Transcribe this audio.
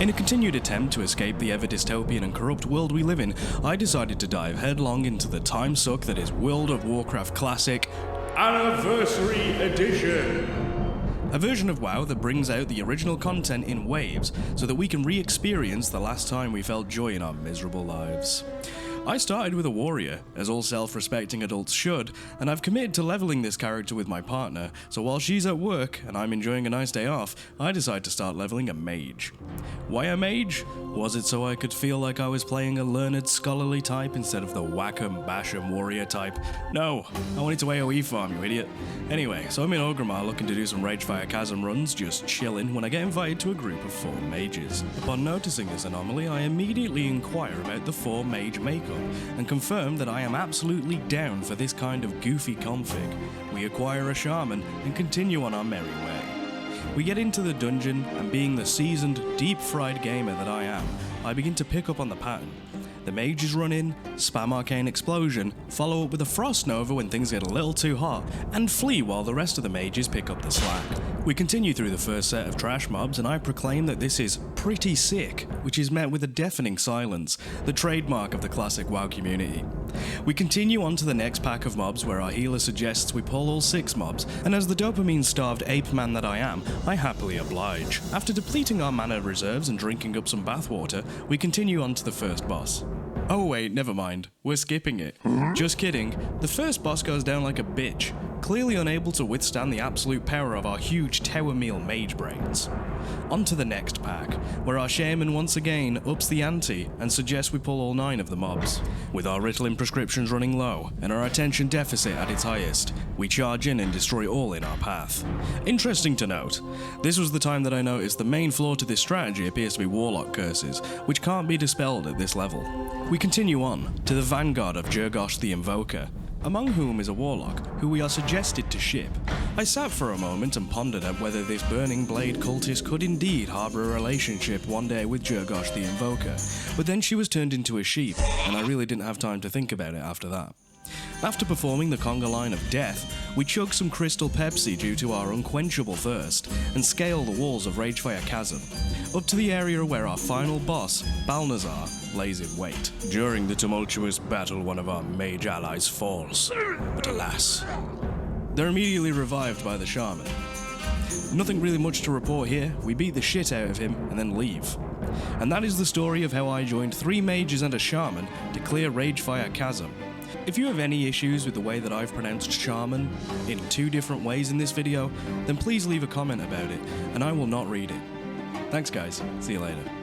In a continued attempt to escape the ever-dystopian and corrupt world we live in, I decided to dive headlong into the time suck that is World of Warcraft Classic Anniversary Edition. A version of WoW that brings out the original content in waves so that we can re-experience the last time we felt joy in our miserable lives. I started with a warrior, as all self-respecting adults should, and I've committed to leveling this character with my partner, so while she's at work and I'm enjoying a nice day off, I decide to start leveling a mage. Why a mage? Was it so I could feel like I was playing a learned, scholarly type instead of the whack-em, bash-em warrior type? No, I wanted to AoE farm, you idiot. Anyway, so I'm in Orgrimmar looking to do some RagefireChasm runs, just chillin', when I get invited to a group of 4 mages. Upon noticing this anomaly, I immediately inquire about the 4 mage makeup, and confirm that I am absolutely down for this kind of goofy config. We acquire a shaman and continue on our merry way. We get into the dungeon, and being the seasoned, deep-fried gamer that I am, I begin to pick up on the pattern. The mages run in, spam arcane explosion, follow up with a frost nova when things get a little too hot, and flee while the rest of the mages pick up the slack. We continue through the first set of trash mobs, and I proclaim that this is pretty sick, which is met with a deafening silence, the trademark of the classic WoW community. We continue on to the next pack of mobs where our healer suggests we pull all 6 mobs, and as the dopamine-starved ape man that I am, I happily oblige. After depleting our mana reserves and drinking up some bathwater, we continue on to the first boss. Oh wait, never mind, we're skipping it. Just kidding, the first boss goes down like a bitch, clearly unable to withstand the absolute power of our huge tower meal mage brains. On to the next pack, where our shaman once again ups the ante and suggests we pull all 9 of the mobs. With our Ritalin prescriptions running low and our attention deficit at its highest, we charge in and destroy all in our path. Interesting to note, this was the time that I noticed the main flaw to this strategy appears to be warlock curses, which can't be dispelled at this level. We continue on to the vanguard of Jurgosh the Invoker, among whom is a warlock who we are suggested to ship. I sat for a moment and pondered at whether this burning blade cultist could indeed harbour a relationship one day with Jurgosh the Invoker, but then she was turned into a sheep, and I really didn't have time to think about it after that. After performing the conga line of death, we chug some crystal Pepsi due to our unquenchable thirst, and scale the walls of RagefireChasm, up to the area where our final boss, Balnazar, lays in wait. During the tumultuous battle, one of our mage allies falls, but alas, they're immediately revived by the shaman. Nothing really much to report here, we beat the shit out of him and then leave. And that is the story of how I joined 3 mages and a shaman to clear RagefireChasm. If you have any issues with the way that I've pronounced shaman in 2 different ways in this video, then please leave a comment about it, and I will not read it. Thanks guys, see you later.